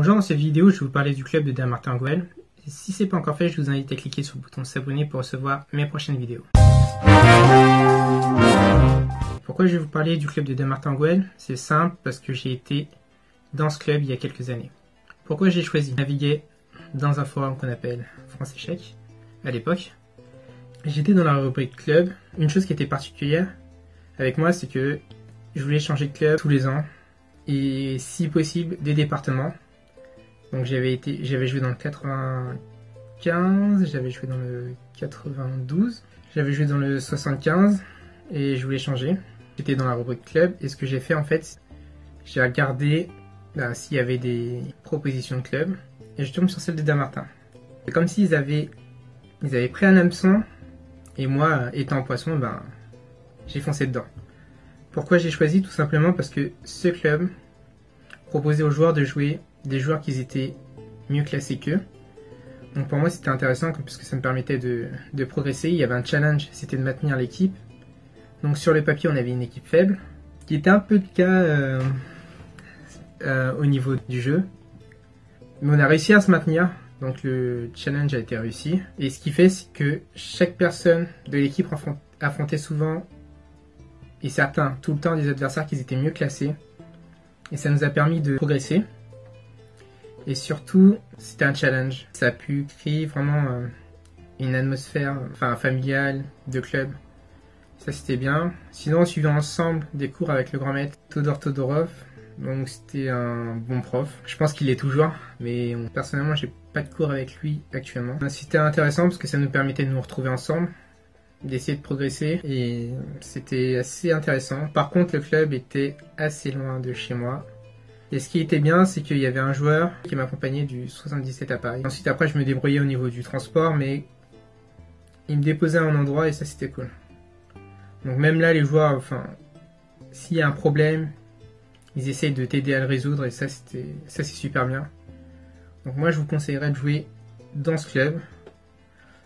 Bonjour, dans cette vidéo, je vais vous parler du club de Dammartin-Goël. Et si ce n'est pas encore fait, je vous invite à cliquer sur le bouton s'abonner pour recevoir mes prochaines vidéos. Pourquoi je vais vous parler du club de Dammartin-Goël? C'est simple, parce que j'ai été dans ce club il y a quelques années. Pourquoi j'ai choisi de naviguer dans un forum qu'on appelle France Échecs à l'époque? J'étais dans la rubrique club. Une chose qui était particulière avec moi, c'est que je voulais changer de club tous les ans et si possible des départements. Donc j'avais joué dans le 95, j'avais joué dans le 92, j'avais joué dans le 75 et je voulais changer. J'étais dans la rubrique club et ce que j'ai fait en fait, j'ai regardé s'il y avait des propositions de club et je tombe sur celle de Dammartin. C'est comme s'ils avaient pris un hameçon et moi étant poisson, j'ai foncé dedans. Pourquoi j'ai choisi? Tout simplement parce que ce club proposait aux joueurs de jouer des joueurs qui étaient mieux classés qu'eux. Donc pour moi c'était intéressant parce que ça me permettait de progresser. Il y avait un challenge, c'était de maintenir l'équipe. Donc sur le papier on avait une équipe faible, qui était un peu le cas au niveau du jeu. Mais on a réussi à se maintenir, donc le challenge a été réussi. Et ce qui fait c'est que chaque personne de l'équipe affrontait souvent, et certains tout le temps, des adversaires qui étaient mieux classés. Et ça nous a permis de progresser. Et surtout, c'était un challenge. Ça a pu créer vraiment une atmosphère familiale, de club. Ça, c'était bien. Sinon, on suivait ensemble des cours avec le grand maître Todor Todorov. Donc, c'était un bon prof. Je pense qu'il l'est toujours. Mais personnellement, j'ai pas de cours avec lui actuellement. C'était intéressant parce que ça nous permettait de nous retrouver ensemble, d'essayer de progresser. Et c'était assez intéressant. Par contre, le club était assez loin de chez moi. Et ce qui était bien, c'est qu'il y avait un joueur qui m'accompagnait du 77 à Paris. Ensuite, après, je me débrouillais au niveau du transport, mais il me déposait à un endroit et ça, c'était cool. Donc même là, les joueurs, s'il y a un problème, ils essayent de t'aider à le résoudre et ça, c'est super bien. Donc moi, je vous conseillerais de jouer dans ce club.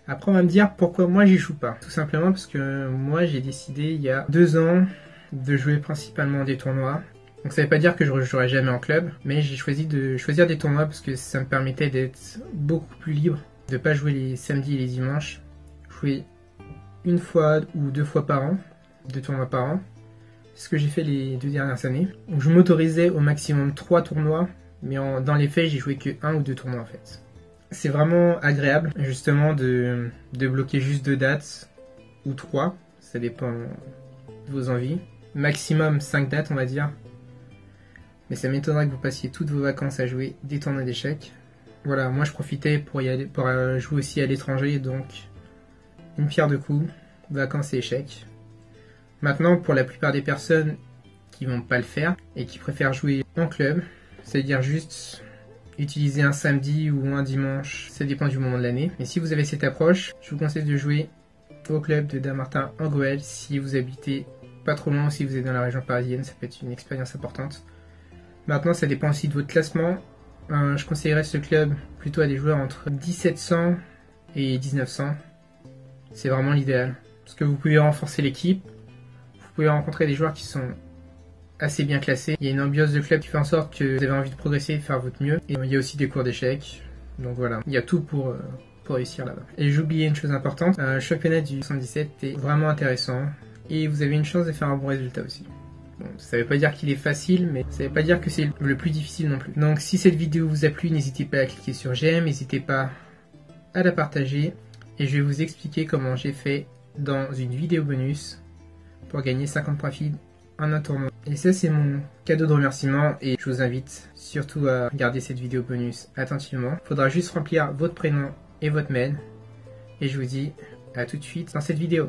Après, on va me dire pourquoi moi, j'y joue pas. Tout simplement parce que moi, j'ai décidé il y a 2 ans de jouer principalement des tournois. Donc ça ne veut pas dire que je ne jouerai jamais en club, mais j'ai choisi de choisir des tournois parce que ça me permettait d'être beaucoup plus libre, de ne pas jouer les samedis et les dimanches, jouer 1 fois ou 2 fois par an, 2 tournois par an. C'est ce que j'ai fait les 2 dernières années. Donc je m'autorisais au maximum 3 tournois, mais dans les faits j'ai joué que 1 ou 2 tournois en fait. C'est vraiment agréable justement de bloquer juste 2 dates ou 3, ça dépend de vos envies. Maximum 5 dates on va dire. Mais ça m'étonnerait que vous passiez toutes vos vacances à jouer des tournois d'échecs. Voilà, moi je profitais pour jouer aussi à l'étranger, donc une pierre deux coups, vacances et échecs. Maintenant, pour la plupart des personnes qui vont pas le faire et qui préfèrent jouer en club, c'est-à-dire juste utiliser un samedi ou un dimanche, ça dépend du moment de l'année. Mais si vous avez cette approche, je vous conseille de jouer au club de Dammartin-Goël si vous habitez pas trop loin ou si vous êtes dans la région parisienne, ça peut être une expérience importante. Maintenant, ça dépend aussi de votre classement. Je conseillerais ce club plutôt à des joueurs entre 1700 et 1900. C'est vraiment l'idéal. Parce que vous pouvez renforcer l'équipe. Vous pouvez rencontrer des joueurs qui sont assez bien classés. Il y a une ambiance de club qui fait en sorte que vous avez envie de progresser et de faire votre mieux. Et il y a aussi des cours d'échecs. Donc voilà, il y a tout pour réussir là-bas. Et j'oubliais une chose importante. Le championnat du 77 est vraiment intéressant. Et vous avez une chance de faire un bon résultat aussi. Bon, ça ne veut pas dire qu'il est facile, mais ça ne veut pas dire que c'est le plus difficile non plus. Donc si cette vidéo vous a plu, n'hésitez pas à cliquer sur j'aime, n'hésitez pas à la partager. Et je vais vous expliquer comment j'ai fait dans une vidéo bonus pour gagner 50 points feed en un tournoi. Et ça c'est mon cadeau de remerciement et je vous invite surtout à regarder cette vidéo bonus attentivement. Il faudra juste remplir votre prénom et votre mail. Et je vous dis à tout de suite dans cette vidéo.